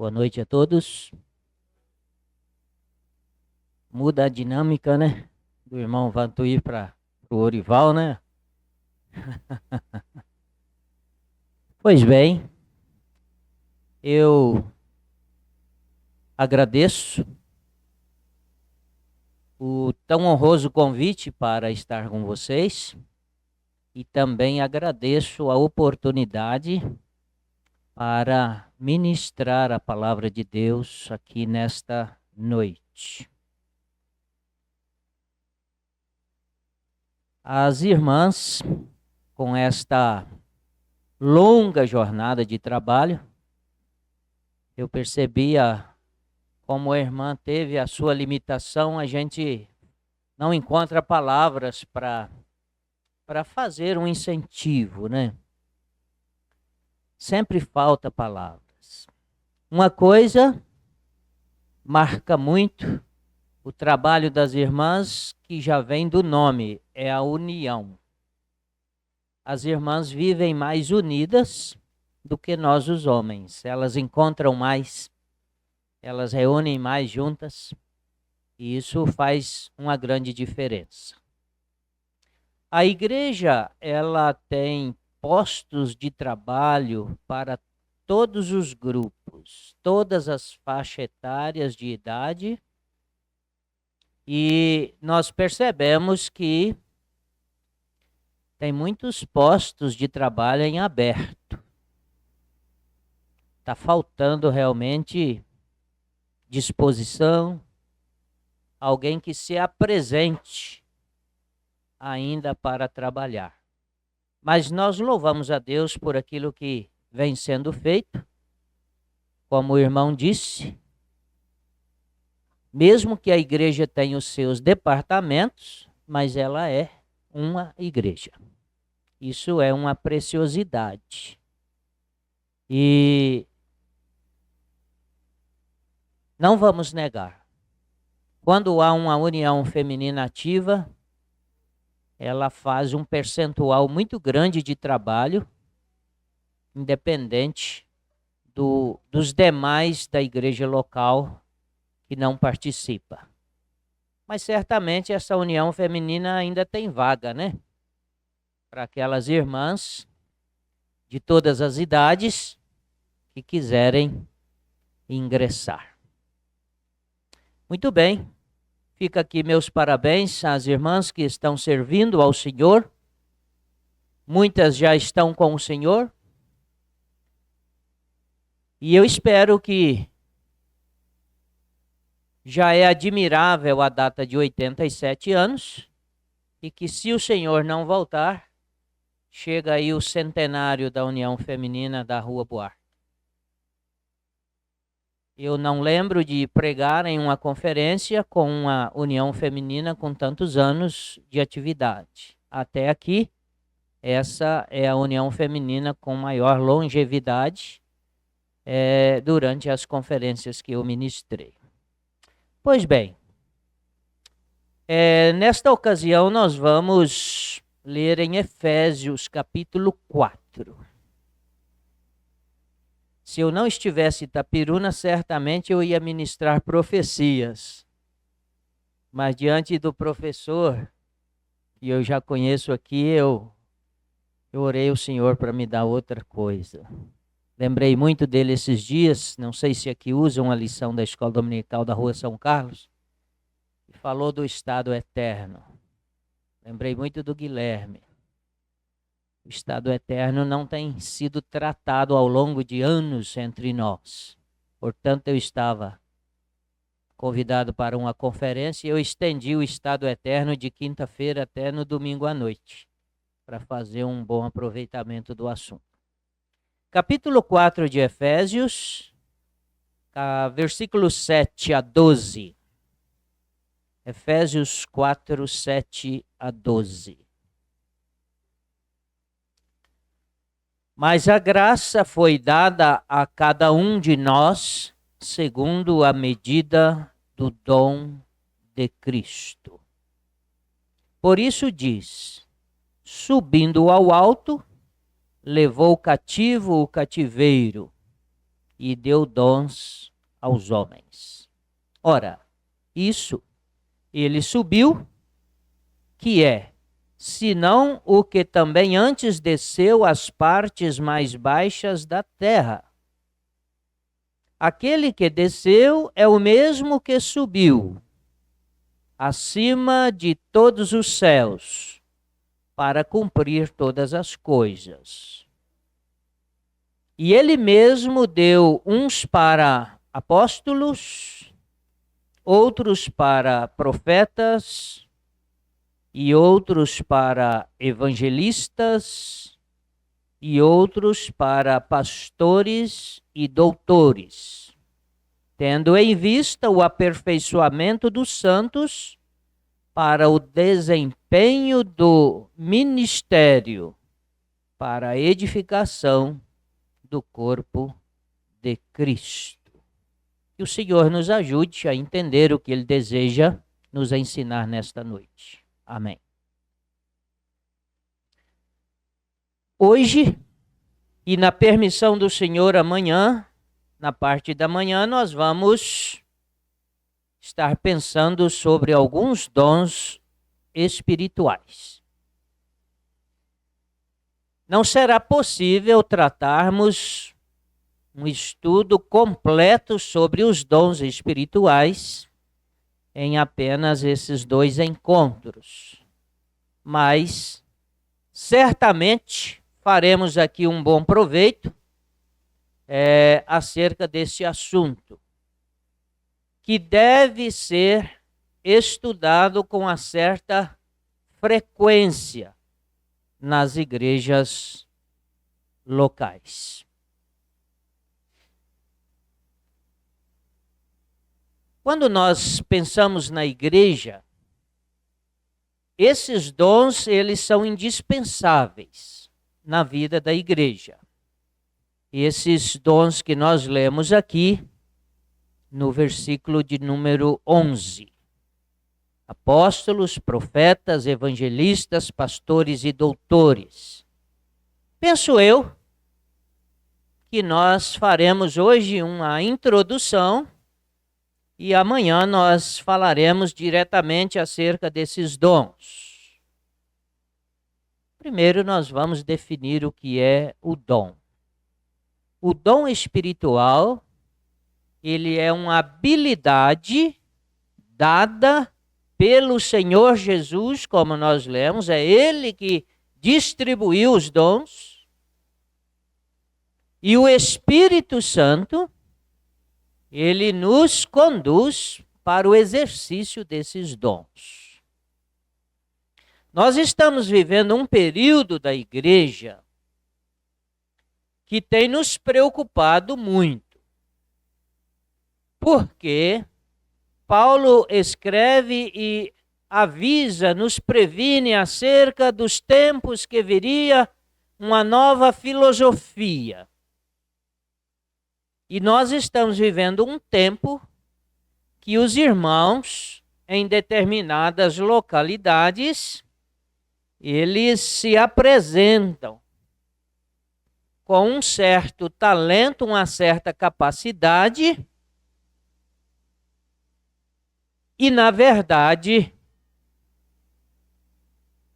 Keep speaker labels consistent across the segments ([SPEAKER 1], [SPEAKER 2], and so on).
[SPEAKER 1] Boa noite a todos. Muda a dinâmica, né? Do irmão Vantuir para o Orival, né? Pois bem, eu agradeço o tão honroso convite para estar com vocês e também agradeço a oportunidade para ministrar a palavra de Deus aqui nesta noite. As irmãs, com esta longa jornada de trabalho, eu percebia como a irmã teve a sua limitação, a gente não encontra palavras para fazer um incentivo, né? Sempre falta palavras. Uma coisa marca muito o trabalho das irmãs, que já vem do nome, é a união. As irmãs vivem mais unidas do que nós os homens. Elas encontram mais, elas reúnem mais juntas, e isso faz uma grande diferença. A igreja, ela tem postos de trabalho para todos os grupos, todas as faixas etárias de idade, e nós percebemos que tem muitos postos de trabalho em aberto. Está faltando realmente disposição, alguém que se apresente ainda para trabalhar. Mas nós louvamos a Deus por aquilo que vem sendo feito. Como o irmão disse, mesmo que a igreja tenha os seus departamentos, mas ela é uma igreja. Isso é uma preciosidade. E não vamos negar, quando há uma união feminina ativa, ela faz um percentual muito grande de trabalho, independente dos demais da igreja local que não participa. Mas certamente essa união feminina ainda tem vaga, né? Para aquelas irmãs de todas as idades que quiserem ingressar. Muito bem, fica aqui meus parabéns às irmãs que estão servindo ao Senhor. Muitas já estão com o Senhor. E eu espero que já é admirável a data de 87 anos e que, se o Senhor não voltar, chega aí o centenário da União Feminina da Rua Buarque. Eu não lembro de pregar em uma conferência com uma união feminina com tantos anos de atividade. Até aqui, essa é a união feminina com maior longevidade durante as conferências que eu ministrei. Pois bem, nesta ocasião nós vamos ler em Efésios capítulo 4. Se eu não estivesse em Itapiruna, certamente eu ia ministrar profecias. Mas diante do professor, que eu já conheço aqui, eu orei ao Senhor para me dar outra coisa. Lembrei muito dele esses dias, não sei se aqui usam a lição da Escola Dominical da Rua São Carlos, e falou do estado eterno. Lembrei muito do Guilherme. O estado eterno não tem sido tratado ao longo de anos entre nós. Portanto, eu estava convidado para uma conferência e eu estendi o estado eterno de quinta-feira até no domingo à noite, para fazer um bom aproveitamento do assunto. Capítulo 4 de Efésios, versículos 7 a 12. Efésios 4, 7 a 12. Mas a graça foi dada a cada um de nós segundo a medida do dom de Cristo. Por isso diz: subindo ao alto, levou cativo o cativeiro e deu dons aos homens. Ora, isso ele subiu, que é, senão o que também antes desceu às partes mais baixas da terra. Aquele que desceu é o mesmo que subiu acima de todos os céus para cumprir todas as coisas. E ele mesmo deu uns para apóstolos, outros para profetas, e outros para evangelistas, e outros para pastores e doutores, tendo em vista o aperfeiçoamento dos santos para o desempenho do ministério, para a edificação do corpo de Cristo. Que o Senhor nos ajude a entender o que Ele deseja nos ensinar nesta noite. Amém. Hoje, e na permissão do Senhor amanhã, na parte da manhã, nós vamos estar pensando sobre alguns dons espirituais. Não será possível tratarmos um estudo completo sobre os dons espirituais em apenas esses 2 encontros. Mas, certamente, faremos aqui um bom proveito acerca desse assunto, que deve ser estudado com uma certa frequência nas igrejas locais. Quando nós pensamos na igreja, esses dons, eles são indispensáveis na vida da igreja. Esses dons que nós lemos aqui no versículo de número 11. Apóstolos, profetas, evangelistas, pastores e doutores. Penso eu que nós faremos hoje uma introdução e amanhã nós falaremos diretamente acerca desses dons. Primeiro nós vamos definir o que é o dom. O dom espiritual, ele é uma habilidade dada pelo Senhor Jesus, como nós lemos, é Ele que distribuiu os dons. E o Espírito Santo, ele nos conduz para o exercício desses dons. Nós estamos vivendo um período da igreja que tem nos preocupado muito. Porque Paulo escreve e avisa, nos previne acerca dos tempos que viria uma nova filosofia. E nós estamos vivendo um tempo que os irmãos, em determinadas localidades, eles se apresentam com um certo talento, uma certa capacidade, e, na verdade,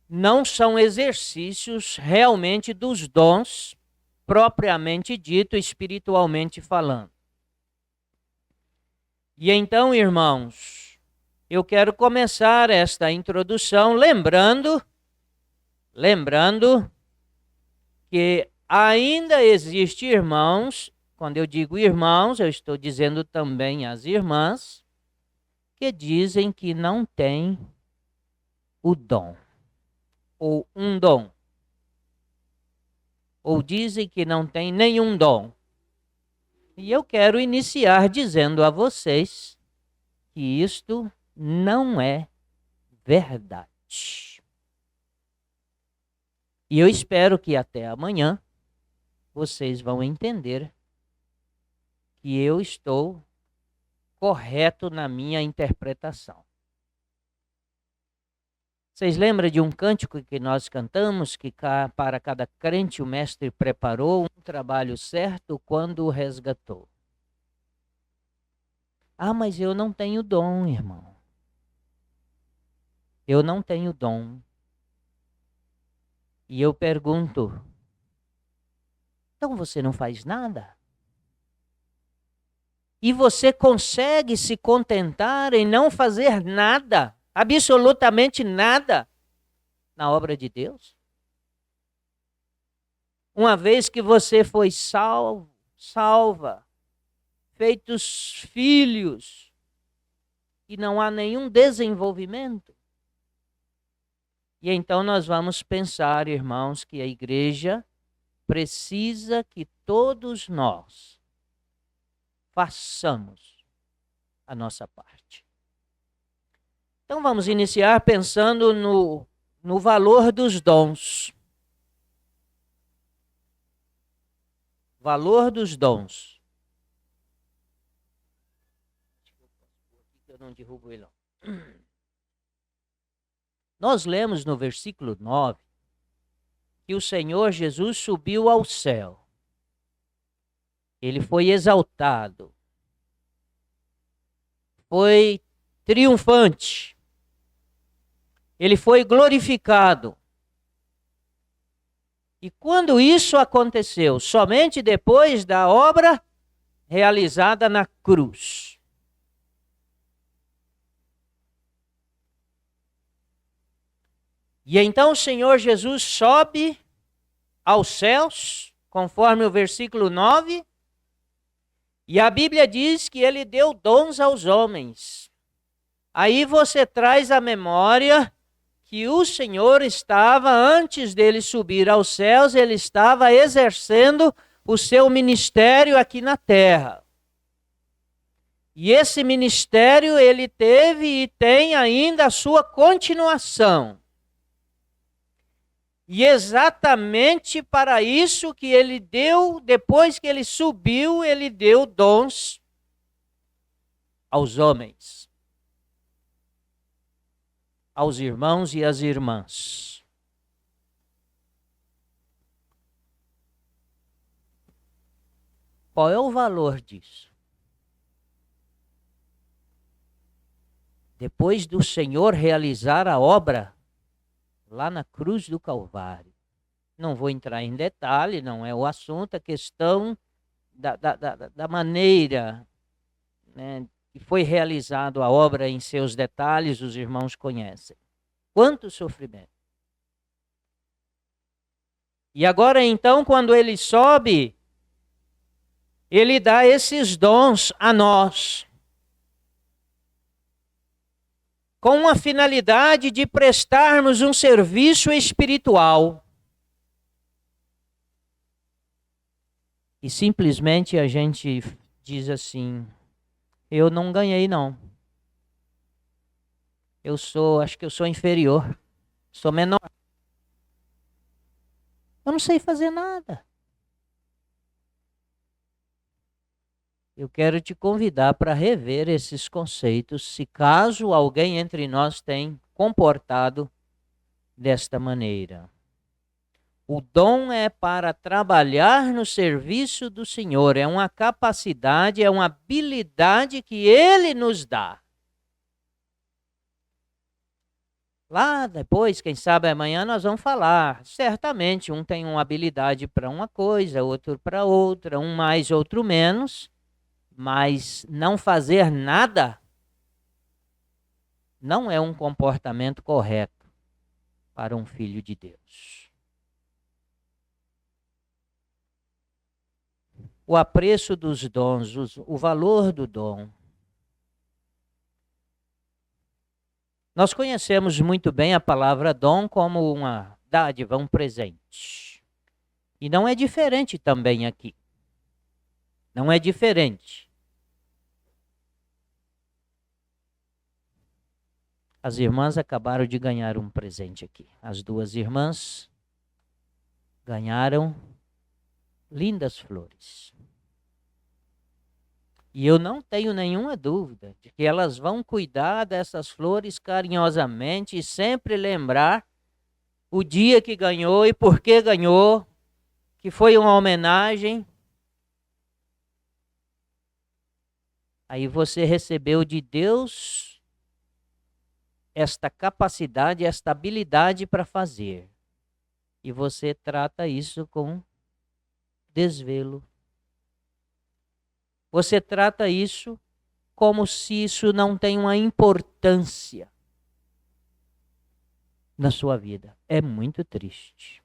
[SPEAKER 1] não são exercícios realmente dos dons, propriamente dito, espiritualmente falando. E então, irmãos, eu quero começar esta introdução lembrando que ainda existe irmãos, quando eu digo irmãos, eu estou dizendo também as irmãs, que dizem que não tem o dom, ou um dom. Ou dizem que não tem nenhum dom. E eu quero iniciar dizendo a vocês que isto não é verdade. E eu espero que até amanhã vocês vão entender que eu estou correto na minha interpretação. Vocês lembram de um cântico que nós cantamos, que para cada crente o mestre preparou um trabalho certo quando o resgatou? Ah, mas eu não tenho dom, irmão. Eu não tenho dom. E eu pergunto, então você não faz nada? E você consegue se contentar em não fazer nada, absolutamente nada, na obra de Deus? Uma vez que você foi salva, feitos filhos, e não há nenhum desenvolvimento. E então nós vamos pensar, irmãos, que a igreja precisa que todos nós façamos a nossa parte. Então vamos iniciar pensando no valor dos dons. Valor dos dons. Eu não derrubo ele, não. Nós lemos no versículo 9 que o Senhor Jesus subiu ao céu. Ele foi exaltado. Foi triunfante. Ele foi glorificado. E quando isso aconteceu? Somente depois da obra realizada na cruz. E então o Senhor Jesus sobe aos céus, conforme o versículo 9, e a Bíblia diz que ele deu dons aos homens. Aí você traz à memória que o Senhor estava, antes dele subir aos céus, ele estava exercendo o seu ministério aqui na terra. E esse ministério ele teve e tem ainda a sua continuação. E exatamente para isso que ele deu, depois que ele subiu, ele deu dons aos homens, aos irmãos e às irmãs. Qual é o valor disso? Depois do Senhor realizar a obra lá na cruz do Calvário. Não vou entrar em detalhe, não é o assunto, a questão da maneira, né, que foi realizada a obra em seus detalhes, os irmãos conhecem. Quanto sofrimento. E agora então, quando ele sobe, ele dá esses dons a nós, com a finalidade de prestarmos um serviço espiritual. E simplesmente a gente diz assim, eu não ganhei não. Acho que eu sou inferior, sou menor. Eu não sei fazer nada. Eu quero te convidar para rever esses conceitos, se caso alguém entre nós tem comportado desta maneira. O dom é para trabalhar no serviço do Senhor, é uma capacidade, é uma habilidade que Ele nos dá. Lá depois, quem sabe amanhã nós vamos falar. Certamente um tem uma habilidade para uma coisa, outro para outra, um mais, outro menos. Mas não fazer nada não é um comportamento correto para um filho de Deus. O apreço dos dons, o valor do dom. Nós conhecemos muito bem a palavra dom como uma dádiva, um presente. E não é diferente também aqui. Não é diferente. As irmãs acabaram de ganhar um presente aqui. As duas irmãs ganharam lindas flores. E eu não tenho nenhuma dúvida de que elas vão cuidar dessas flores carinhosamente e sempre lembrar o dia que ganhou e por que ganhou, que foi uma homenagem. Aí você recebeu de Deus esta capacidade, esta habilidade para fazer. E você trata isso com desvelo. Você trata isso como se isso não tem uma importância na sua vida. É muito triste.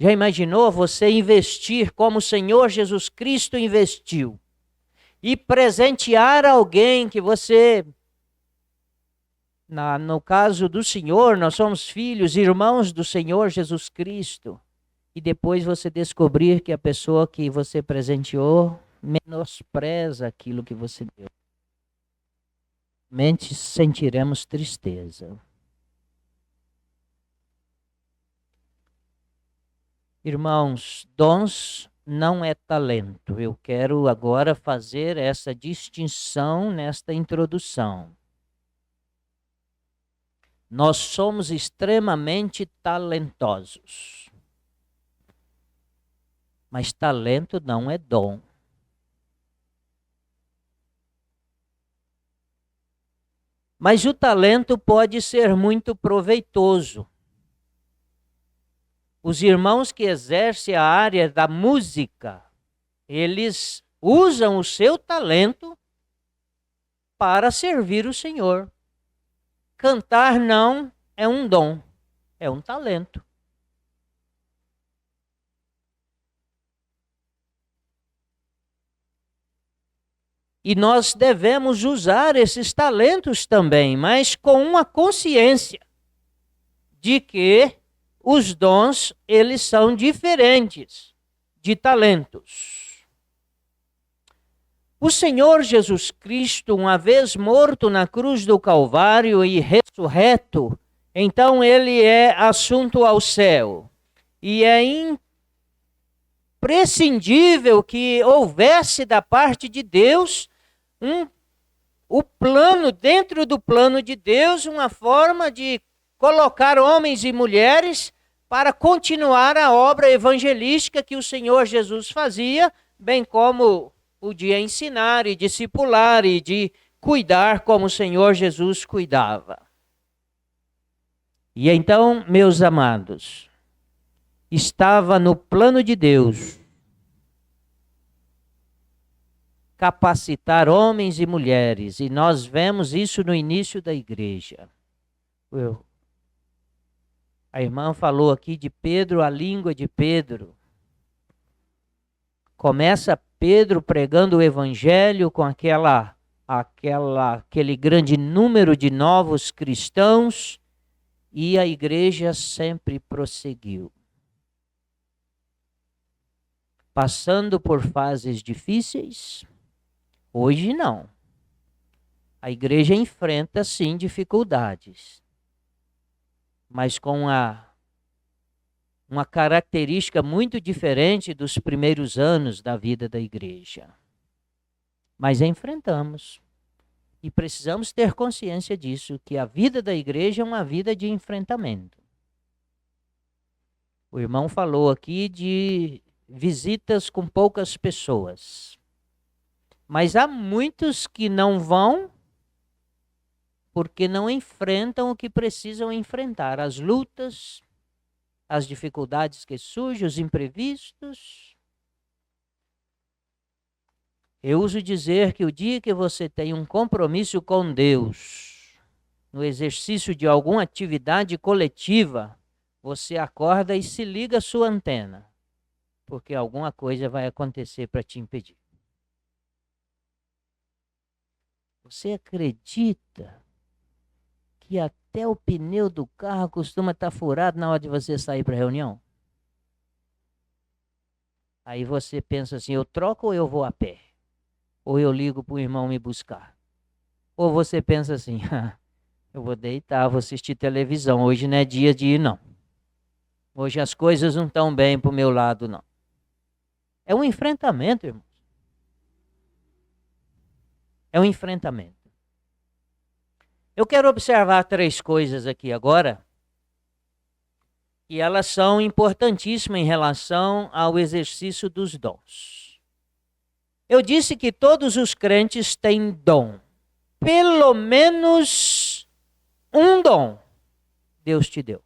[SPEAKER 1] Já imaginou você investir como o Senhor Jesus Cristo investiu e presentear alguém que você, no caso do Senhor, nós somos filhos, irmãos do Senhor Jesus Cristo, e depois você descobrir que a pessoa que você presenteou menospreza aquilo que você deu? Mente sentiremos tristeza. Irmãos, dons não é talento. Eu quero agora fazer essa distinção nesta introdução. Nós somos extremamente talentosos. Mas talento não é dom. Mas o talento pode ser muito proveitoso. Os irmãos que exercem a área da música, eles usam o seu talento para servir o Senhor. Cantar não é um dom, é um talento. E nós devemos usar esses talentos também, mas com uma consciência de que os dons, eles são diferentes de talentos. O Senhor Jesus Cristo, uma vez morto na cruz do Calvário e ressurreto, então ele é assunto ao céu. E é imprescindível que houvesse da parte de Deus o plano, dentro do plano de Deus, uma forma de colocar homens e mulheres para continuar a obra evangelística que o Senhor Jesus fazia, bem como o de ensinar e discipular e de cuidar como o Senhor Jesus cuidava. E então, meus amados, estava no plano de Deus capacitar homens e mulheres, e nós vemos isso no início da igreja. A irmã falou aqui de Pedro, a língua de Pedro. Começa Pedro pregando o evangelho com aquele grande número de novos cristãos, e a igreja sempre prosseguiu. Passando por fases difíceis. Hoje não. A igreja enfrenta, sim, dificuldades, mas com uma característica muito diferente dos primeiros anos da vida da igreja. Mas enfrentamos. E precisamos ter consciência disso, que a vida da igreja é uma vida de enfrentamento. O irmão falou aqui de visitas com poucas pessoas. Mas há muitos que não vão porque não enfrentam o que precisam enfrentar. As lutas, as dificuldades que surgem, os imprevistos. Eu uso dizer que o dia que você tem um compromisso com Deus, no exercício de alguma atividade coletiva, você acorda e se liga a sua antena, porque alguma coisa vai acontecer para te impedir. Você acredita que até o pneu do carro costuma estar furado na hora de você sair para a reunião? Aí você pensa assim, eu troco ou eu vou a pé? Ou eu ligo para o irmão me buscar? Ou você pensa assim, eu vou deitar, vou assistir televisão, hoje não é dia de ir não. Hoje as coisas não estão bem para o meu lado não. É um enfrentamento, irmãos. É um enfrentamento. Eu quero observar 3 coisas aqui agora, e elas são importantíssimas em relação ao exercício dos dons. Eu disse que todos os crentes têm dom. Pelo menos um dom Deus te deu.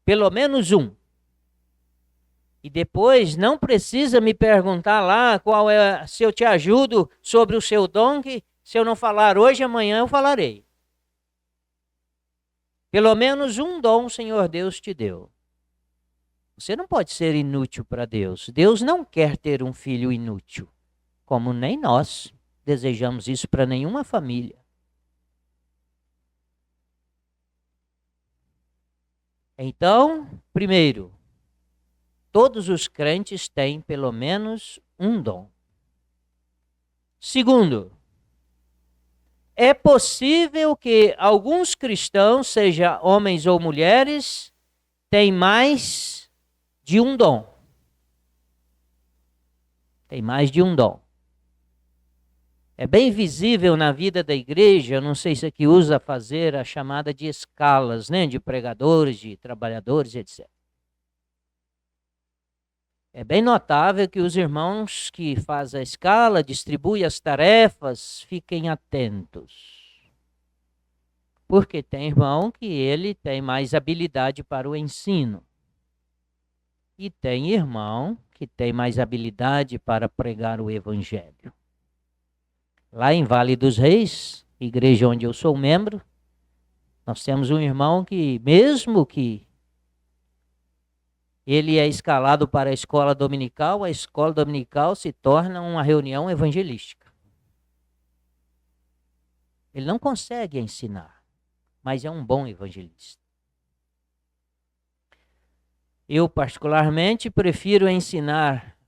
[SPEAKER 1] Pelo menos um. E depois não precisa me perguntar lá qual é, se eu te ajudo sobre o seu dom, que se eu não falar hoje, amanhã eu falarei. Pelo menos um dom o Senhor Deus te deu. Você não pode ser inútil para Deus. Deus não quer ter um filho inútil, como nem nós desejamos isso para nenhuma família. Então, primeiro, todos os crentes têm pelo menos um dom. Segundo, é possível que alguns cristãos, seja homens ou mulheres, tenham mais de um dom. Tem mais de um dom. É bem visível na vida da igreja, eu não sei se aqui usa fazer a chamada de escalas, né? De pregadores, de trabalhadores, etc. É bem notável que os irmãos que fazem a escala, distribuem as tarefas, fiquem atentos. Porque tem irmão que ele tem mais habilidade para o ensino. E tem irmão que tem mais habilidade para pregar o evangelho. Lá em Vale dos Reis, igreja onde eu sou membro, nós temos um irmão que, mesmo que ele é escalado para a escola dominical se torna uma reunião evangelística. Ele não consegue ensinar, mas é um bom evangelista. Eu, particularmente, prefiro ensinar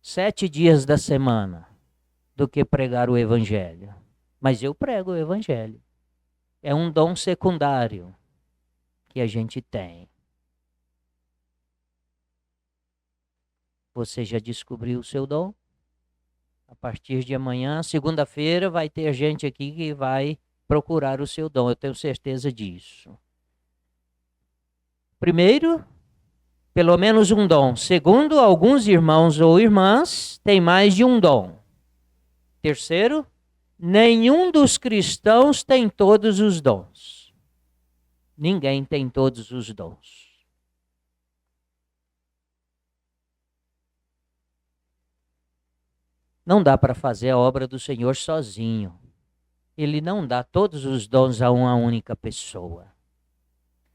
[SPEAKER 1] 7 dias da semana do que pregar o evangelho. Mas eu prego o evangelho. É um dom secundário que a gente tem. Você já descobriu o seu dom? A partir de amanhã, segunda-feira, vai ter gente aqui que vai procurar o seu dom. Eu tenho certeza disso. Primeiro, pelo menos um dom. Segundo, alguns irmãos ou irmãs têm mais de um dom. Terceiro, nenhum dos cristãos tem todos os dons. Ninguém tem todos os dons. Não dá para fazer a obra do Senhor sozinho. Ele não dá todos os dons a uma única pessoa.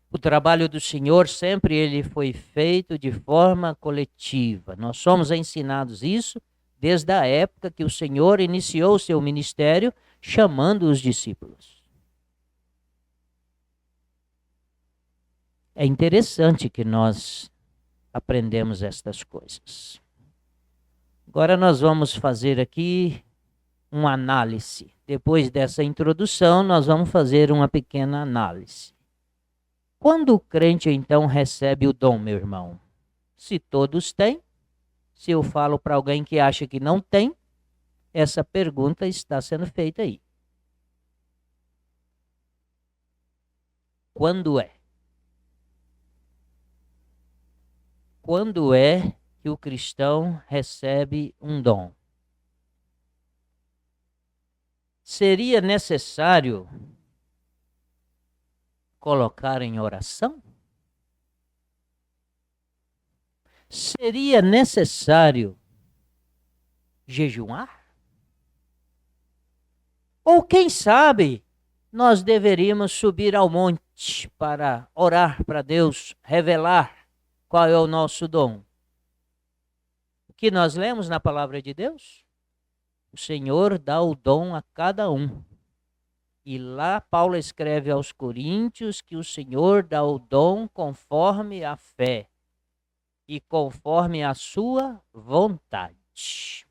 [SPEAKER 1] O trabalho do Senhor sempre ele foi feito de forma coletiva. Nós somos ensinados isso desde a época que o Senhor iniciou o seu ministério chamando os discípulos. É interessante que nós aprendemos estas coisas. Agora nós vamos fazer aqui uma análise. Depois dessa introdução, nós vamos fazer uma pequena análise. Quando o crente, então, recebe o dom, meu irmão? Se todos têm, se eu falo para alguém que acha que não tem, essa pergunta está sendo feita aí. Quando é? Quando é que o cristão recebe um dom? Seria necessário colocar em oração? Seria necessário jejuar? Ou quem sabe nós deveríamos subir ao monte para orar para Deus, revelar qual é o nosso dom? O que nós lemos na palavra de Deus? O Senhor dá o dom a cada um. E lá Paulo escreve aos Coríntios que o Senhor dá o dom conforme a fé e conforme a sua vontade.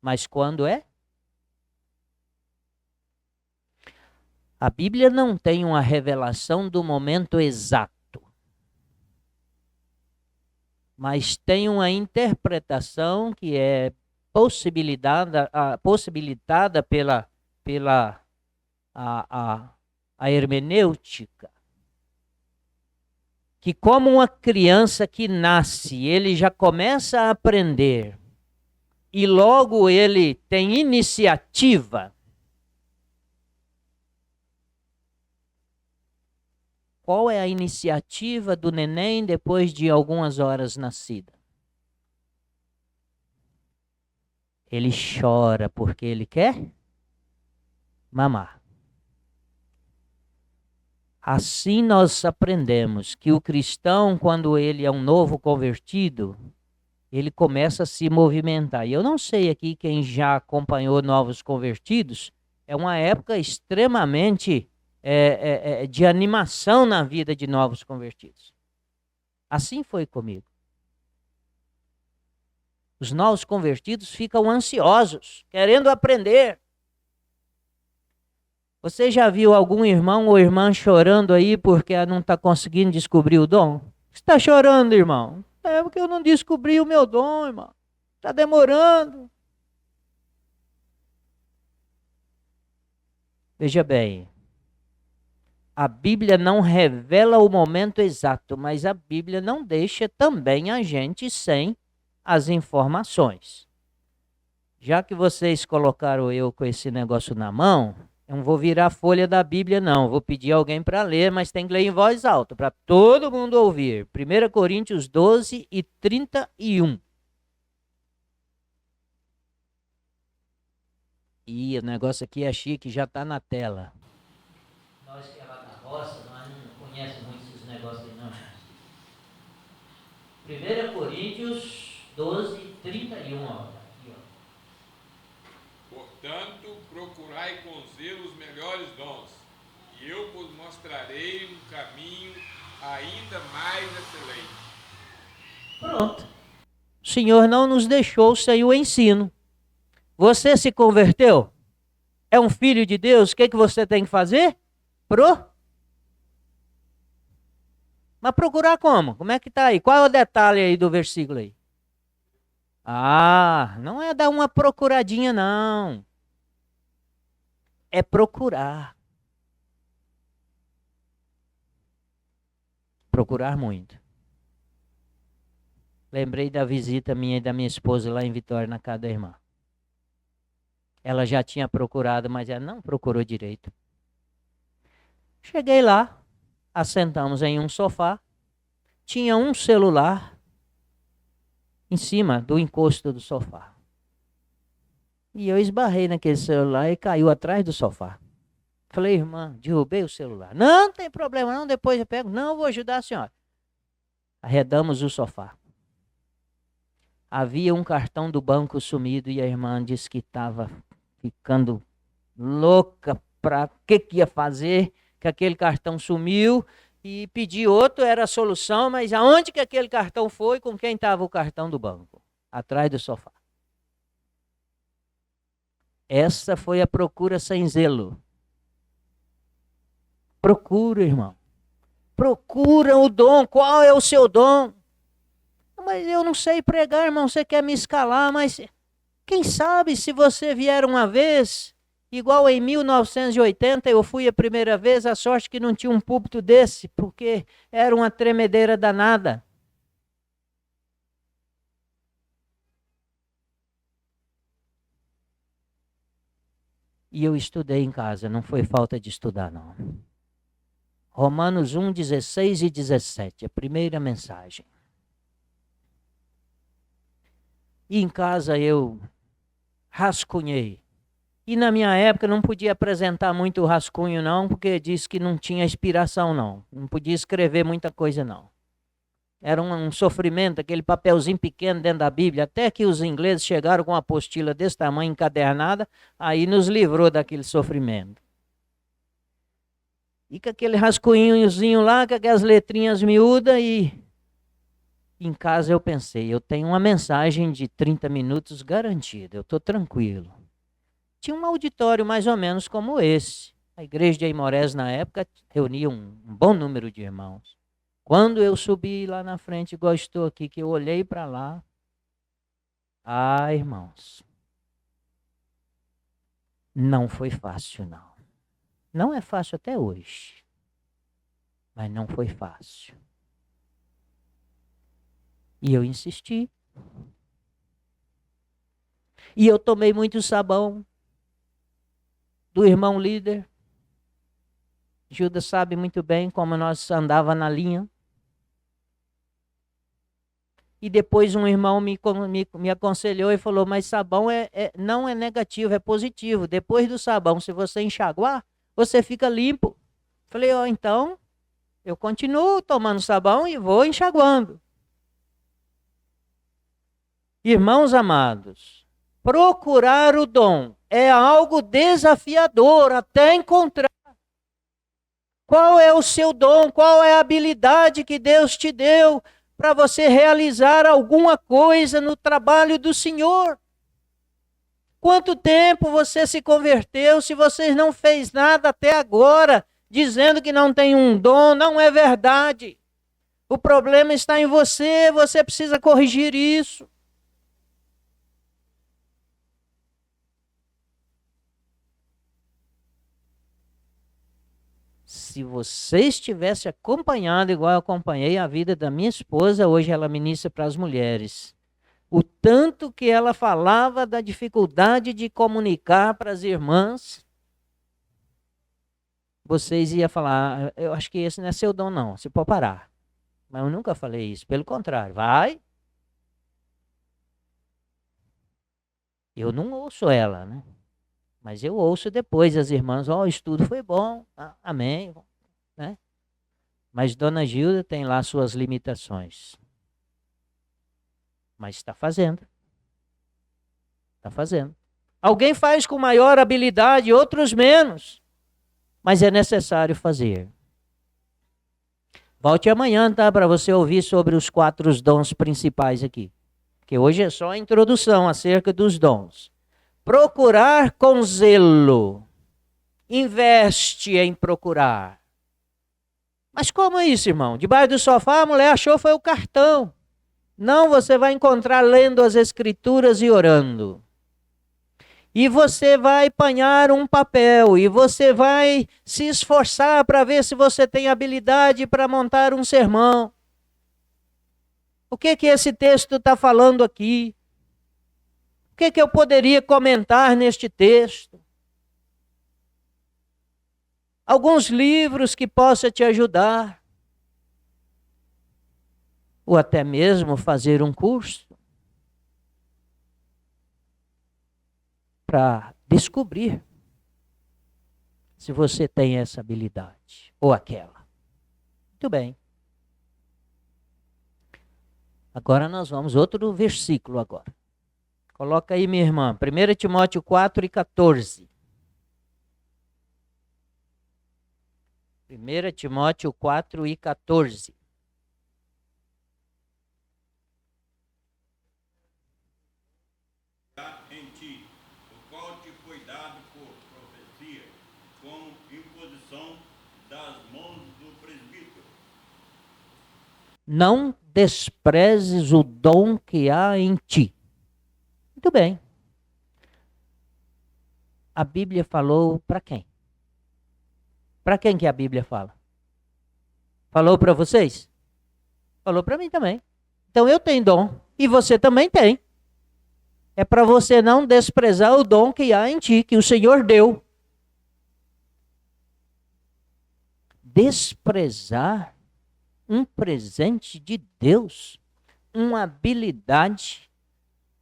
[SPEAKER 1] Mas quando é? A Bíblia não tem uma revelação do momento exato, mas tem uma interpretação que é possibilitada pela a hermenêutica, que como uma criança que nasce, ele já começa a aprender e logo ele tem iniciativa. Qual é a iniciativa do neném depois de algumas horas nascida? Ele chora porque ele quer mamar. Assim nós aprendemos que o cristão, quando ele é um novo convertido, ele começa a se movimentar. E eu não sei aqui quem já acompanhou novos convertidos, é uma época extremamente de animação na vida de novos convertidos. Assim foi comigo. Os novos convertidos ficam ansiosos, querendo aprender. Você já viu algum irmão ou irmã chorando aí porque não está conseguindo descobrir o dom? Você está chorando, irmão? É porque eu não descobri o meu dom, irmão. Está demorando. Veja bem, a Bíblia não revela o momento exato, mas a Bíblia não deixa também a gente sem as informações. Já que vocês colocaram eu com esse negócio na mão, eu não vou virar a folha da Bíblia, não. Vou pedir alguém para ler, mas tem que ler em voz alta, para todo mundo ouvir. 1 Coríntios 12 e 31. Ih, o negócio aqui é chique, já está na tela. Nós que é lá da roça, nós não conhecemos muito esses negócios aí, não. 1 Coríntios 12, 31, ó. Aqui, ó.
[SPEAKER 2] Portanto, procurai com zelo os melhores dons, e eu vos mostrarei um caminho ainda mais excelente.
[SPEAKER 1] Pronto. O Senhor não nos deixou sem o ensino. Você se converteu? É um filho de Deus? O que você tem que fazer? Mas procurar como? Como é que está aí? Qual é o detalhe aí do versículo aí? Ah, não é dar uma procuradinha, não. É procurar. Procurar muito. Lembrei da visita minha e da minha esposa lá em Vitória, na casa da irmã. Ela já tinha procurado, mas ela não procurou direito. Cheguei lá, assentamos em um sofá, tinha um celular em cima do encosto do sofá. E eu esbarrei naquele celular e caiu atrás do sofá. Falei, irmã, derrubei o celular. Não tem problema não, depois eu pego. Não, vou ajudar a senhora. Arredamos o sofá. Havia um cartão do banco sumido e a irmã disse que estava ficando louca para o que ia fazer, que aquele cartão sumiu e pedir outro era a solução, mas aonde que aquele cartão foi, com quem estava o cartão do banco? Atrás do sofá. Essa foi a procura sem zelo. Procura, irmão. Procura o dom. Qual é o seu dom? Mas eu não sei pregar, irmão. Você quer me escalar, mas quem sabe se você vier uma vez, igual em 1980, eu fui a primeira vez, a sorte que não tinha um púlpito desse, porque era uma tremedeira danada. E eu estudei em casa, não foi falta de estudar, não. Romanos 1, 16 e 17, a primeira mensagem. E em casa eu rascunhei. E na minha época não podia apresentar muito rascunho não, porque disse que não tinha inspiração não. Não podia escrever muita coisa não. Era um sofrimento, aquele papelzinho pequeno dentro da Bíblia. Até que os ingleses chegaram com uma apostila desse tamanho encadernada, aí nos livrou daquele sofrimento. E com aquele rascunhozinho lá, com aquelas letrinhas miúdas e... Em casa eu pensei, eu tenho uma mensagem de 30 minutos garantida, eu estou tranquilo. Tinha um auditório mais ou menos como esse. A igreja de Aimorés, na época, reunia um bom número de irmãos. Quando eu subi lá na frente, igual estou aqui, que eu olhei para lá, irmãos, não foi fácil, não. Não é fácil até hoje, mas não foi fácil. E eu insisti. E eu tomei muito sabão do irmão líder. Judas sabe muito bem como nós andava na linha. E depois um irmão me aconselhou e falou, mas sabão não é negativo, é positivo. Depois do sabão, se você enxaguar, você fica limpo. Falei, então, eu continuo tomando sabão e vou enxaguando. Irmãos amados, procurar o dom é algo desafiador até encontrar. Qual é o seu dom? Qual é a habilidade que Deus te deu para você realizar alguma coisa no trabalho do Senhor? Quanto tempo você se converteu se você não fez nada até agora, dizendo que não tem um dom? Não é verdade. O problema está em você, você precisa corrigir isso. Se você estivesse acompanhado, igual eu acompanhei a vida da minha esposa, hoje ela ministra para as mulheres. O tanto que ela falava da dificuldade de comunicar para as irmãs, vocês iam falar, eu acho que esse não é seu dom não, você pode parar. Mas eu nunca falei isso, pelo contrário, vai. Eu não ouço ela, né? Mas eu ouço depois as irmãs, o estudo foi bom, amém, né? Mas Dona Gilda tem lá suas limitações. Mas está fazendo. Está fazendo. Alguém faz com maior habilidade, outros menos. Mas é necessário fazer. Volte amanhã, tá? Para você ouvir sobre os 4 dons principais aqui. Que hoje é só a introdução acerca dos dons. Procurar com zelo. Investe em procurar. Mas como é isso, irmão? Debaixo do sofá a mulher achou foi o cartão. Não, você vai encontrar lendo as escrituras e orando. E você vai apanhar um papel. E você vai se esforçar para ver se você tem habilidade para montar um sermão. O que esse texto está falando aqui? O que eu poderia comentar neste texto? Alguns livros que possam te ajudar. Ou até mesmo fazer um curso. Para descobrir se você tem essa habilidade ou aquela. Muito bem. Agora nós vamos outro versículo agora. Coloca aí, minha irmã, 1 Timóteo 4:14. 1 Timóteo 4:14.
[SPEAKER 3] Em ti, o qual te foi dado por profecia, com imposição das mãos do presbítero.
[SPEAKER 1] Não desprezes o dom que há em ti. Muito bem. A Bíblia falou para quem? Para quem que a Bíblia fala? Falou para vocês? Falou para mim também. Então eu tenho dom e você também tem. É para você não desprezar o dom que há em ti, que o Senhor deu. Desprezar um presente de Deus, uma habilidade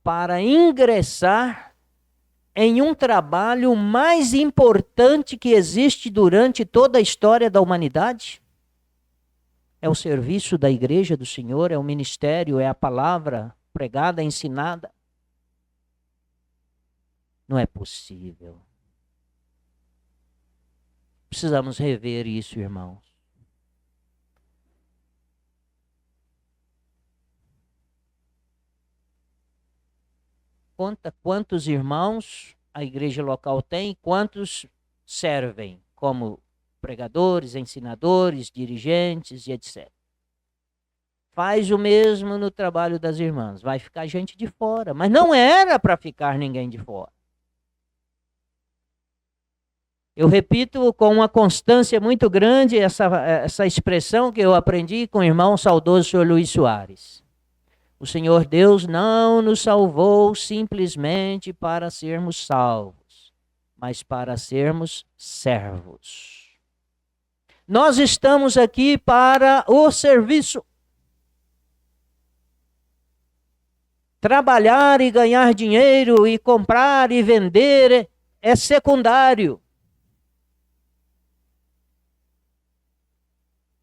[SPEAKER 1] para ingressar em um trabalho mais importante que existe durante toda a história da humanidade? É o serviço da igreja do Senhor, é o ministério, é a palavra pregada, ensinada. Não é possível. Precisamos rever isso, irmãos. Conta quantos irmãos a igreja local tem e quantos servem como pregadores, ensinadores, dirigentes e etc. Faz o mesmo no trabalho das irmãs. Vai ficar gente de fora. Mas não era para ficar ninguém de fora. Eu repito com uma constância muito grande essa expressão que eu aprendi com o irmão saudoso Sr. Luiz Soares. O Senhor Deus não nos salvou simplesmente para sermos salvos, mas para sermos servos. Nós estamos aqui para o serviço. Trabalhar e ganhar dinheiro e comprar e vender é secundário.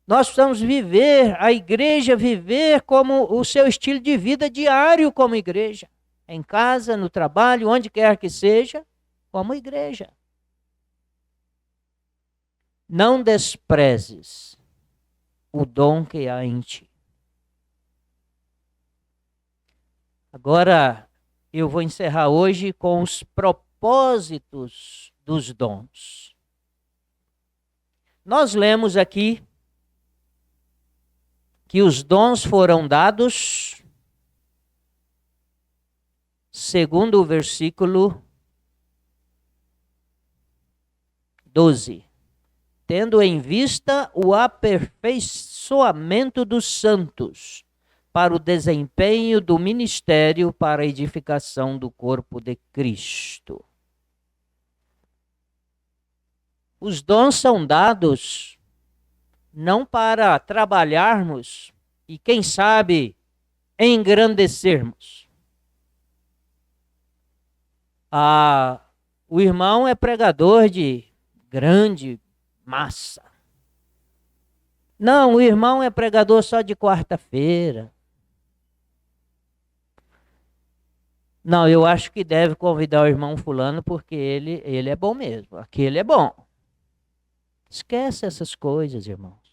[SPEAKER 1] Nós precisamos viver, a igreja viver como o seu estilo de vida diário como igreja. Em casa, no trabalho, onde quer que seja, como igreja. Não desprezes o dom que há em ti. Agora, eu vou encerrar hoje com os propósitos dos dons. Nós lemos aqui que os dons foram dados, segundo o versículo 12, tendo em vista o aperfeiçoamento dos santos, para o desempenho do ministério para a edificação do corpo de Cristo. Os dons são dados não para trabalharmos e, quem sabe, engrandecermos. O irmão é pregador de grande massa. Não, o irmão é pregador só de quarta-feira. Não, eu acho que deve convidar o irmão fulano porque ele é bom mesmo. Aquele é bom. Esquece essas coisas, irmãos.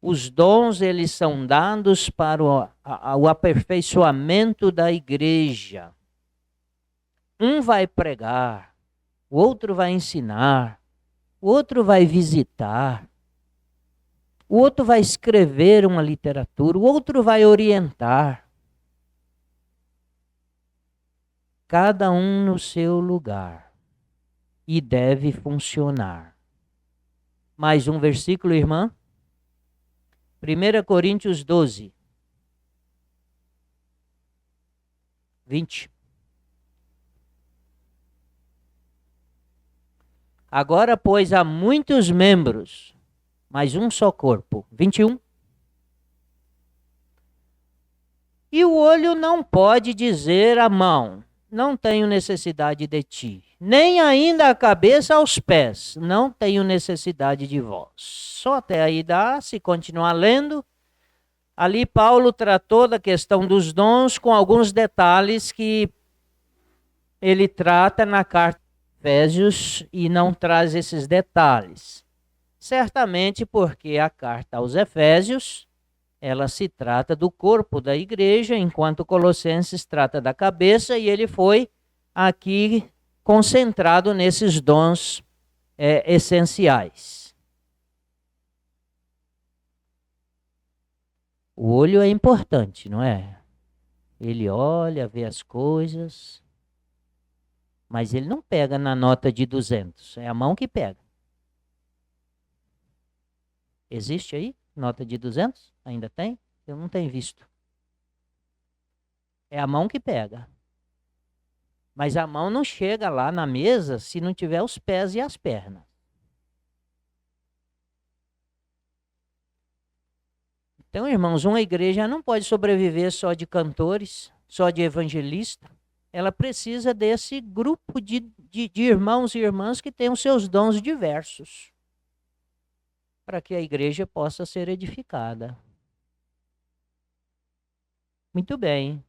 [SPEAKER 1] Os dons, eles são dados para o aperfeiçoamento da igreja. Um vai pregar, o outro vai ensinar, o outro vai visitar, o outro vai escrever uma literatura, o outro vai orientar. Cada um no seu lugar. E deve funcionar. Mais um versículo, irmã? 1 Coríntios 12, 20. Agora, pois, há muitos membros, mas um só corpo. 21. E o olho não pode dizer à mão, não tenho necessidade de ti. Nem ainda a cabeça aos pés, não tenho necessidade de vós. Só até aí dá, se continuar lendo. Ali Paulo tratou da questão dos dons com alguns detalhes que ele trata na carta de Efésios e não traz esses detalhes. Certamente porque a carta aos Efésios, ela se trata do corpo da igreja, enquanto Colossenses trata da cabeça, e ele foi aqui concentrado nesses dons essenciais. O olho é importante, não é? Ele olha, vê as coisas, mas ele não pega na nota de 200, é a mão que pega. Existe aí nota de 200? Ainda tem? Eu não tenho visto. É a mão que pega. Mas a mão não chega lá na mesa se não tiver os pés e as pernas. Então, irmãos, uma igreja não pode sobreviver só de cantores, só de evangelistas. Ela precisa desse grupo de irmãos e irmãs que têm os seus dons diversos, para que a igreja possa ser edificada. Muito bem.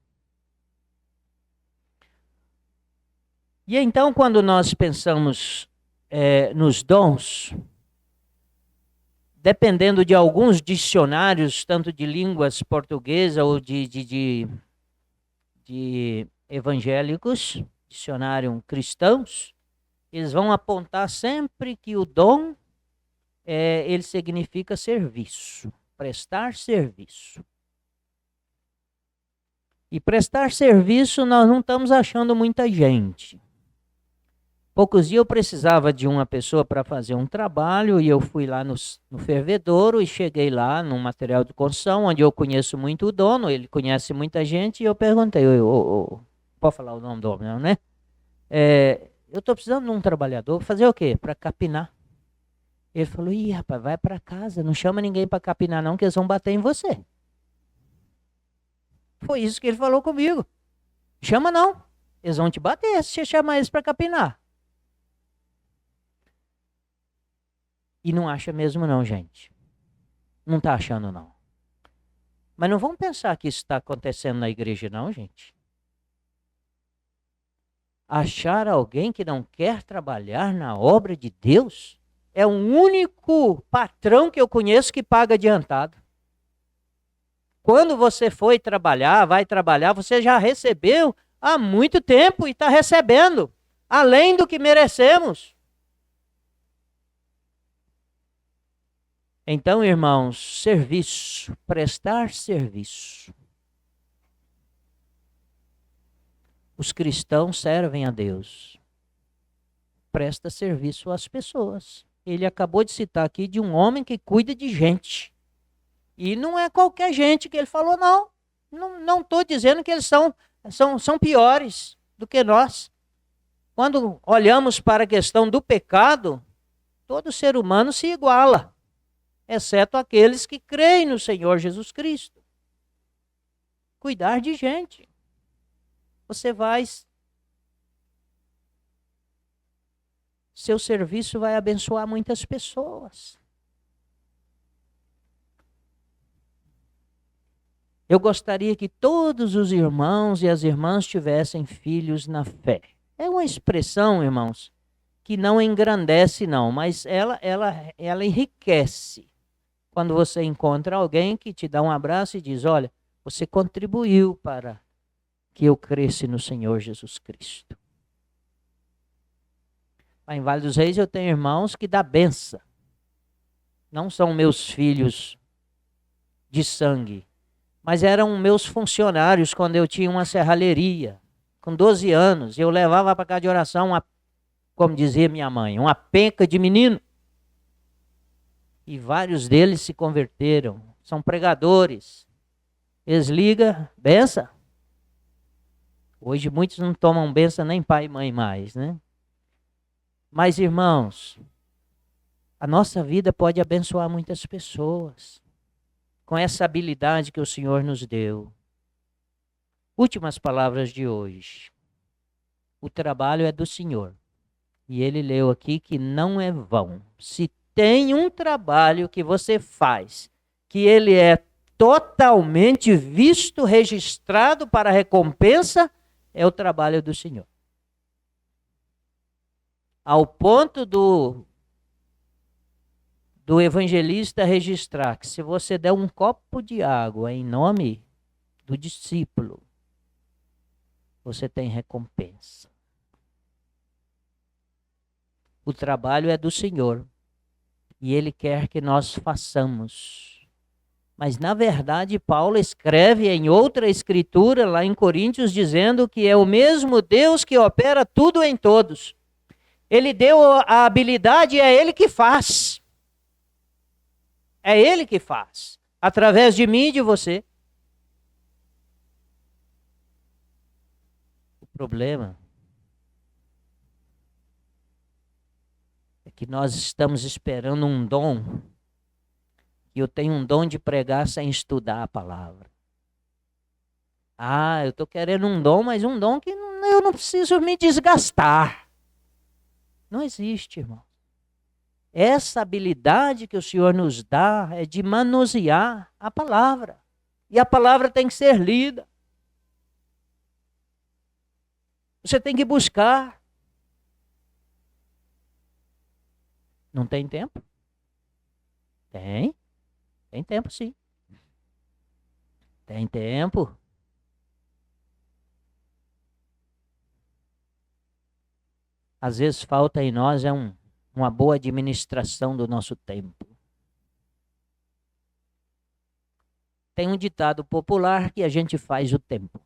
[SPEAKER 1] E então, quando nós pensamos nos dons, dependendo de alguns dicionários, tanto de línguas portuguesa ou de evangélicos, dicionário cristãos, eles vão apontar sempre que o dom, ele significa serviço, prestar serviço. E prestar serviço nós não estamos achando muita gente. Poucos dias eu precisava de uma pessoa para fazer um trabalho e eu fui lá no fervedouro e cheguei lá no material de construção, onde eu conheço muito o dono, ele conhece muita gente, e eu perguntei, pode falar o nome do homem, não, né? Eu estou precisando de um trabalhador, fazer o quê? Para capinar. Ele falou, ih, rapaz, vai para casa, não chama ninguém para capinar não, que eles vão bater em você. Foi isso que ele falou comigo. Chama não, eles vão te bater se você chamar eles para capinar. E não acha mesmo não, gente. Não está achando não. Mas não vamos pensar que isso está acontecendo na igreja não, gente. Achar alguém que não quer trabalhar na obra de Deus é o único patrão que eu conheço que paga adiantado. Quando você foi trabalhar, vai trabalhar, você já recebeu há muito tempo e está recebendo, além do que merecemos. Então, irmãos, serviço, prestar serviço. Os cristãos servem a Deus. Presta serviço às pessoas. Ele acabou de citar aqui de um homem que cuida de gente. E não é qualquer gente que ele falou, não. Não estou dizendo que eles são piores do que nós. Quando olhamos para a questão do pecado, todo ser humano se iguala, exceto aqueles que creem no Senhor Jesus Cristo. Cuidar de gente. Seu serviço vai abençoar muitas pessoas. Eu gostaria que todos os irmãos e as irmãs tivessem filhos na fé. É uma expressão, irmãos, que não engrandece não, mas ela enriquece. Quando você encontra alguém que te dá um abraço e diz, olha, você contribuiu para que eu cresça no Senhor Jesus Cristo. Lá em Vale dos Reis eu tenho irmãos que dão benção. Não são meus filhos de sangue, mas eram meus funcionários quando eu tinha uma serralheria. Com 12 anos, eu levava para casa de oração, como dizia minha mãe, uma penca de menino. E vários deles se converteram, são pregadores. Eles ligam, benção. Hoje muitos não tomam benção nem pai e mãe mais, né? Mas, irmãos, a nossa vida pode abençoar muitas pessoas com essa habilidade que o Senhor nos deu. Últimas palavras de hoje. O trabalho é do Senhor. E ele leu aqui que não é vão. Se tem um trabalho que você faz, que ele é totalmente visto, registrado para recompensa, é o trabalho do Senhor. Ao ponto do evangelista registrar que se você der um copo de água em nome do discípulo, você tem recompensa. O trabalho é do Senhor e Ele quer que nós façamos. Mas, na verdade, Paulo escreve em outra escritura, lá em Coríntios, dizendo que é o mesmo Deus que opera tudo em todos. Ele deu a habilidade e é Ele que faz. É Ele que faz. Através de mim e de você. O problema é que nós estamos esperando um dom. E eu tenho um dom de pregar sem estudar a palavra. Eu estou querendo um dom, mas um dom que eu não preciso me desgastar. Não existe, irmão. Essa habilidade que o Senhor nos dá é de manusear a palavra. E a palavra tem que ser lida. Você tem que buscar. Não tem tempo? Tem. Tem tempo, sim. Tem tempo. Às vezes falta em nós uma boa administração do nosso tempo. Tem um ditado popular que a gente faz o tempo.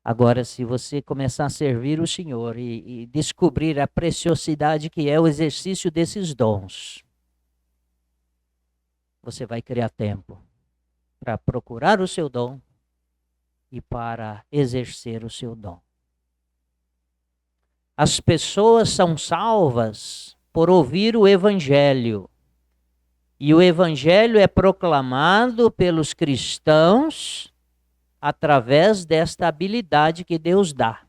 [SPEAKER 1] Agora, se você começar a servir o Senhor e descobrir a preciosidade que é o exercício desses dons, você vai criar tempo para procurar o seu dom e para exercer o seu dom. As pessoas são salvas por ouvir o Evangelho. E o Evangelho é proclamado pelos cristãos através desta habilidade que Deus dá.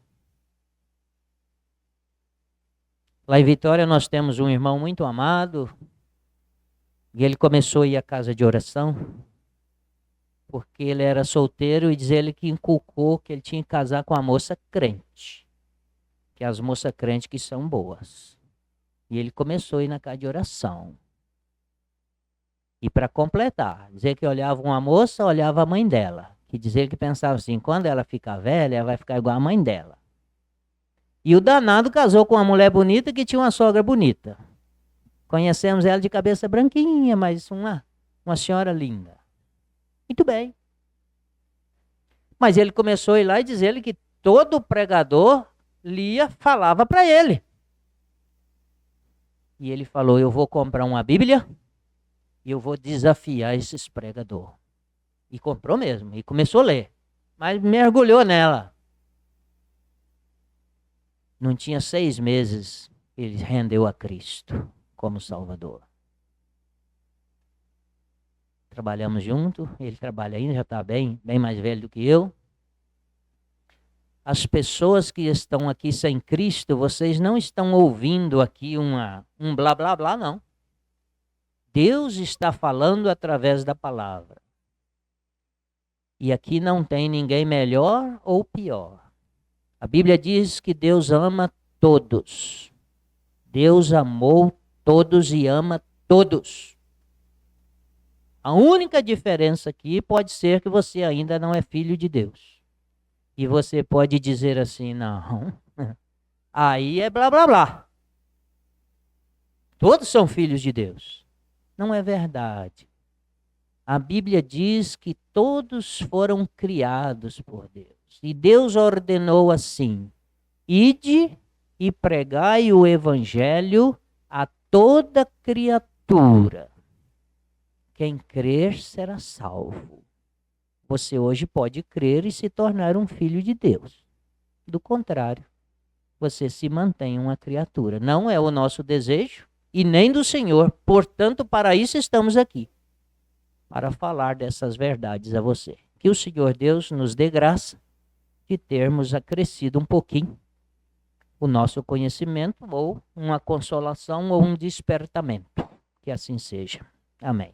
[SPEAKER 1] Lá em Vitória nós temos um irmão muito amado, e ele começou a ir à casa de oração, porque ele era solteiro e diz ele que inculcou que ele tinha que casar com a moça crente, que as moças crentes que são boas. E ele começou a ir na casa de oração. E para completar, dizer que olhava uma moça, olhava a mãe dela. Que dizer que pensava assim, quando ela ficar velha, ela vai ficar igual a mãe dela. E o danado casou com uma mulher bonita que tinha uma sogra bonita. Conhecemos ela de cabeça branquinha, mas uma senhora linda. Muito bem. Mas ele começou a ir lá e dizer que todo pregador falava para ele. E ele falou, eu vou comprar uma Bíblia e eu vou desafiar esses pregadores. E comprou mesmo, e começou a ler. Mas mergulhou nela. Não tinha 6 meses, ele rendeu a Cristo como Salvador. Trabalhamos junto, ele trabalha ainda, já está bem mais velho do que eu. As pessoas que estão aqui sem Cristo, vocês não estão ouvindo aqui um blá blá blá, não. Deus está falando através da palavra. E aqui não tem ninguém melhor ou pior. A Bíblia diz que Deus ama todos. Deus amou todos e ama todos. A única diferença aqui pode ser que você ainda não é filho de Deus. E você pode dizer assim, não, aí é blá blá blá. Todos são filhos de Deus. Não é verdade. A Bíblia diz que todos foram criados por Deus. E Deus ordenou assim, ide e pregai o Evangelho a toda criatura. Quem crer será salvo. Você hoje pode crer e se tornar um filho de Deus. Do contrário, você se mantém uma criatura. Não é o nosso desejo e nem do Senhor. Portanto, para isso estamos aqui. Para falar dessas verdades a você. Que o Senhor Deus nos dê graça de termos acrescido um pouquinho o nosso conhecimento, ou uma consolação, ou um despertamento. Que assim seja. Amém.